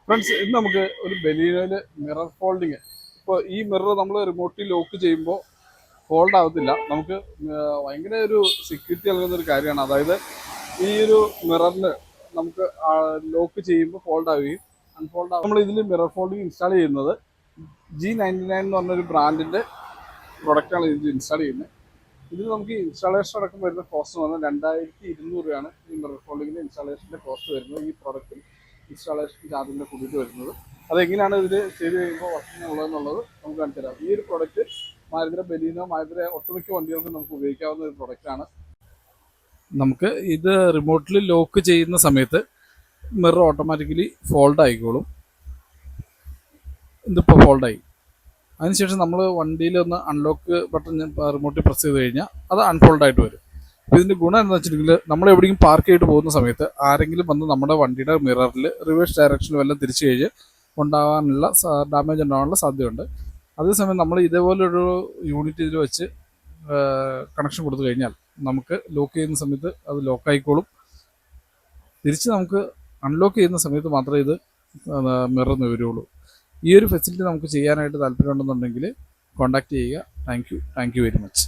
Friends, ഇന്ന് നമുക്ക് ഒരു ബലീനോയില് മിറർ ഫോൾഡിങ്. ഇപ്പോൾ ഈ മിറർ നമ്മൾ റിമോട്ടിൽ ലോക്ക് ചെയ്യുമ്പോൾ ഫോൾഡ് ആവത്തില്ല. നമുക്ക് ഭയങ്കര ഒരു സെക്യൂരിറ്റി നൽകുന്ന ഒരു കാര്യമാണ്. അതായത് ഈ ഒരു മിററിന് നമുക്ക് ലോക്ക് ചെയ്യുമ്പോൾ ഫോൾഡ് ആവുകയും അൺഫോൾഡ് ആവുക. നമ്മൾ ഇതിൽ മിറർ ഫോൾഡിങ് ഇൻസ്റ്റാൾ ചെയ്യുന്നത് G99 എന്ന് പറഞ്ഞൊരു ബ്രാൻഡിൻ്റെ പ്രൊഡക്റ്റാണ് ഇതിൽ ഇൻസ്റ്റാൾ ചെയ്യുന്നത്. ഇതിൽ നമുക്ക് ഇൻസ്റ്റാളേഷൻ അടക്കം വരുന്ന കോസ്റ്റ് വന്നത് 2200 രൂപയാണ് ഈ മിറർ ഫോൾഡിങ്ങിൻ്റെ ഇൻസ്റ്റാളേഷൻ്റെ കോസ്റ്റ് വരുന്നത്. ഈ പ്രോഡക്റ്റ് ഇൻസ്റ്റാളേഷൻ ചാർജിൻ്റെ കൂടിയിട്ട് വരുന്നത്. അതെങ്ങനെയാണ് ഇതിൽ ചെയ്ത് കഴിയുമ്പോൾ വർക്കിംഗ് ഉള്ളതെന്നുള്ളത് നമുക്ക് കാണിച്ചു തരാം. ഈ ഒരു പ്രൊഡക്റ്റ് മാരുതിയുടെ ബലീനോ, മാരുതിയുടെ ഒട്ടുമിക്ക വണ്ടികൾക്ക് നമുക്ക് ഉപയോഗിക്കാവുന്ന ഒരു പ്രൊഡക്റ്റാണ്. നമുക്ക് ഇത് റിമോട്ടിൽ ലോക്ക് ചെയ്യുന്ന സമയത്ത് മിറർ ഓട്ടോമാറ്റിക്കലി ഫോൾഡ് ആയിക്കോളും. ഇതിപ്പോൾ ഫോൾഡായി. അതിനുശേഷം നമ്മൾ വണ്ടിയിലൊന്ന് അൺലോക്ക് ബട്ടൺ റിമോട്ടിൽ പ്രസ് ചെയ്ത് കഴിഞ്ഞാൽ അത് അൺഫോൾഡ് ആയിട്ട് വരും. അപ്പോൾ ഇതിൻ്റെ ഗുണം എന്താണെന്ന് വെച്ചിട്ടുണ്ടെങ്കിൽ നമ്മൾ എവിടെയെങ്കിലും പാർക്ക് ചെയ്തിട്ട് പോകുന്ന സമയത്ത് ആരെങ്കിലും വന്ന് നമ്മുടെ വണ്ടിയുടെ മിററിൽ റിവേഴ്സ് ഡയറക്ഷനിൽ വല്ലതും തിരിച്ചു കഴിഞ്ഞ് ഉണ്ടാകാനുള്ള ഡാമേജ് ഉണ്ടാകാനുള്ള സാധ്യതയുണ്ട്. അതേസമയം നമ്മൾ ഇതേപോലൊരു യൂണിറ്റ് ഇതിൽ വെച്ച് കണക്ഷൻ കൊടുത്തു കഴിഞ്ഞാൽ നമുക്ക് ലോക്ക് ചെയ്യുന്ന സമയത്ത് അത് ലോക്കായിക്കോളും. തിരിച്ച് നമുക്ക് അൺലോക്ക് ചെയ്യുന്ന സമയത്ത് മാത്രമേ ഇത് മിറർ വരുള്ളൂ. ഈ ഒരു ഫെസിലിറ്റി നമുക്ക് ചെയ്യാനായിട്ട് താല്പര്യമുണ്ടെന്നുണ്ടെങ്കിൽ കോൺടാക്റ്റ് ചെയ്യുക. Thank you very much.